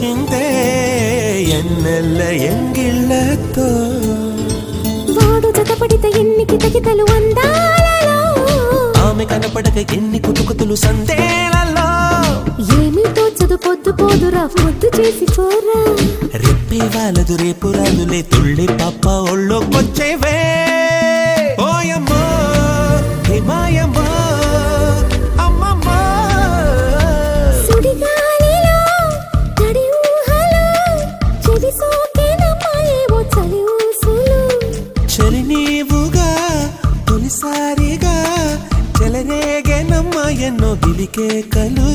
వచ్చిందే ఎన్నెల్ల ఎంగిళ్ళతో వాడు జతపడితే ఎన్ని కితకితలు అందాలలో ఆమె కనపడక ఎన్ని కుతుకుతులు సందేలలో ఏమీ తోచదు పొద్దు పోదురా ముద్దు చేసి పోరా రెప్పి వాళ్ళదు రేపు రాదులే తుళ్ళి పాప ఒళ్ళోకొచ్చేవే ఓయమ్మో హిమాయమ్మో అమ్మమ్మో సుడిగాలిలో తడి ఊహలో చెలి సోకేనమ్మా ఏవో చలి ఊసులు చలి నీవుగా తొలిసారిగా చెలరేగేనమ్మ ఎన్నో గిలికేకలు